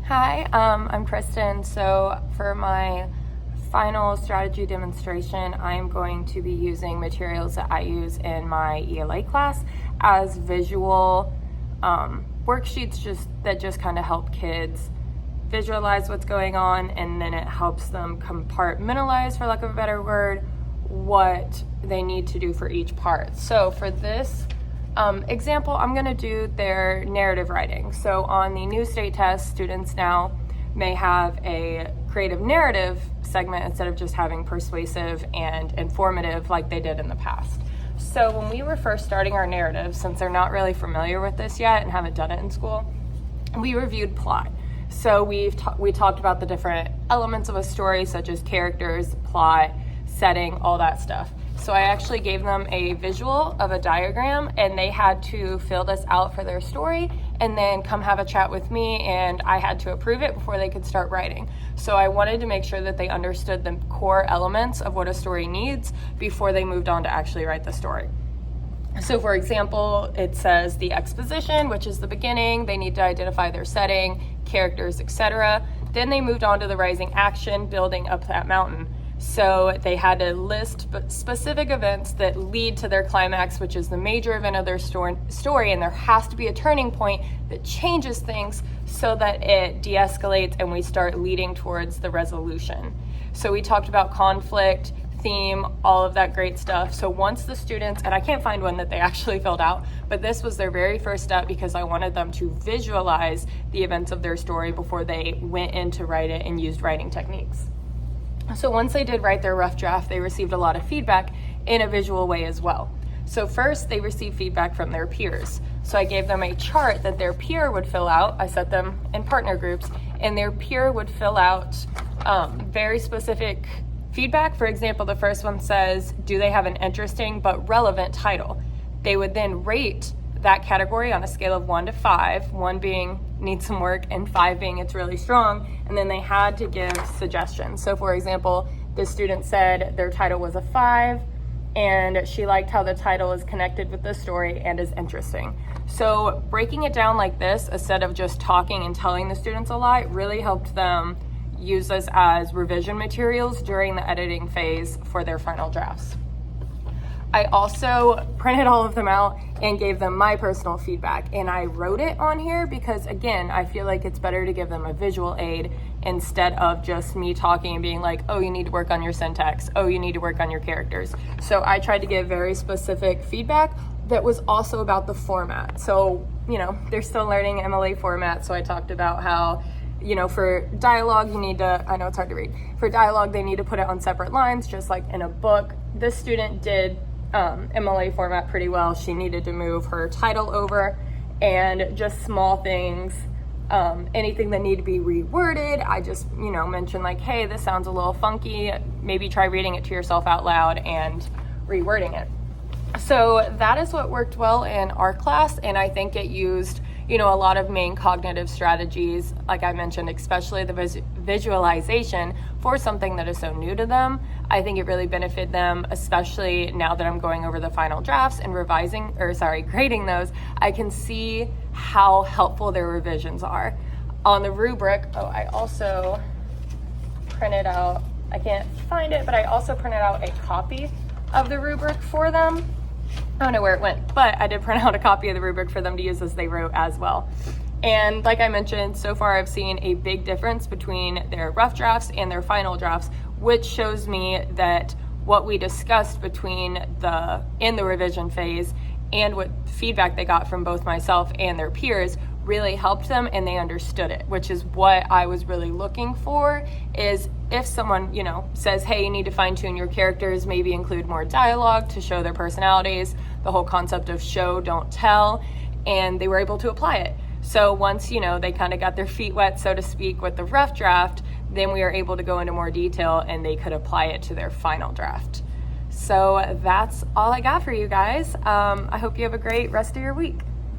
Hi, I'm Kristen. So for my final strategy demonstration, I'm going to be using materials that I use in my ELA class as visual worksheets that just kind of help kids visualize what's going on, and then it helps them compartmentalize, for lack of a better word, what they need to do for each part. So for this example, I'm going to do their narrative writing. So on the new state test, students now may have a creative narrative segment instead of just having persuasive and informative like they did in the past. So when we were first starting our narrative, since they're not really familiar with this yet and haven't done it in school, we reviewed plot. So we talked about the different elements of a story, such as characters, plot, setting, all that stuff. So I actually gave them a visual of a diagram, and they had to fill this out for their story and then come have a chat with me, and I had to approve it before they could start writing. So I wanted to make sure that they understood the core elements of what a story needs before they moved on to actually write the story. So for example, it says the exposition, which is the beginning. They need to identify their setting, characters, etc. Then they moved on to the rising action, building up that mountain. So they had to list specific events that lead to their climax, which is the major event of their story, and there has to be a turning point that changes things so that it de-escalates and we start leading towards the resolution. So we talked about conflict, theme, all of that great stuff. So once the students, and I can't find one that they actually filled out, but this was their very first step because I wanted them to visualize the events of their story before they went in to write it and used writing techniques. So once they did write their rough draft, they received a lot of feedback in a visual way as well. So first, they received feedback from their peers. So I gave them a chart that their peer would fill out. I set them in partner groups, and their peer would fill out very specific feedback. For example, the first one says, do they have an interesting but relevant title? They would then rate that category on a scale of 1 to 5, 1 being needs some work and 5 being it's really strong, and then they had to give suggestions. So for example, this student said their title was a 5 and she liked how the title is connected with the story and is interesting. So breaking it down like this instead of just talking and telling the students a lot really helped them use this as revision materials during the editing phase for their final drafts. I also printed all of them out and gave them my personal feedback, and I wrote it on here because, again, I feel like it's better to give them a visual aid instead of just me talking and being like, oh, you need to work on your syntax, oh, you need to work on your characters. So I tried to give very specific feedback that was also about the format. So, they're still learning MLA format, so I talked about how for dialogue, you need to, I know it's hard to read, for dialogue, they need to put it on separate lines, just like in a book. This student did MLA format pretty well. She needed to move her title over, and just small things, anything that need to be reworded, I just, mentioned like, hey, this sounds a little funky, maybe try reading it to yourself out loud and rewording it. So that is what worked well in our class, and I think it used a lot of main cognitive strategies, like I mentioned, especially the visualization for something that is so new to them. I think it really benefited them, especially now that I'm going over the final drafts and grading those. I can see how helpful their revisions are. On the rubric, I also printed out, I can't find it, but I also printed out a copy of the rubric for them. I don't know where it went, but I did print out a copy of the rubric for them to use as they wrote as well. And like I mentioned, so far I've seen a big difference between their rough drafts and their final drafts, which shows me that what we discussed in the revision phase and what feedback they got from both myself and their peers really helped them, and they understood it, which is what I was really looking for. Is if someone says, hey, you need to fine tune your characters, maybe include more dialogue to show their personalities, the whole concept of show don't tell, and they were able to apply it. So once they kind of got their feet wet, so to speak, with the rough draft, then we were able to go into more detail and they could apply it to their final draft. So that's all I got for you guys. I hope you have a great rest of your week.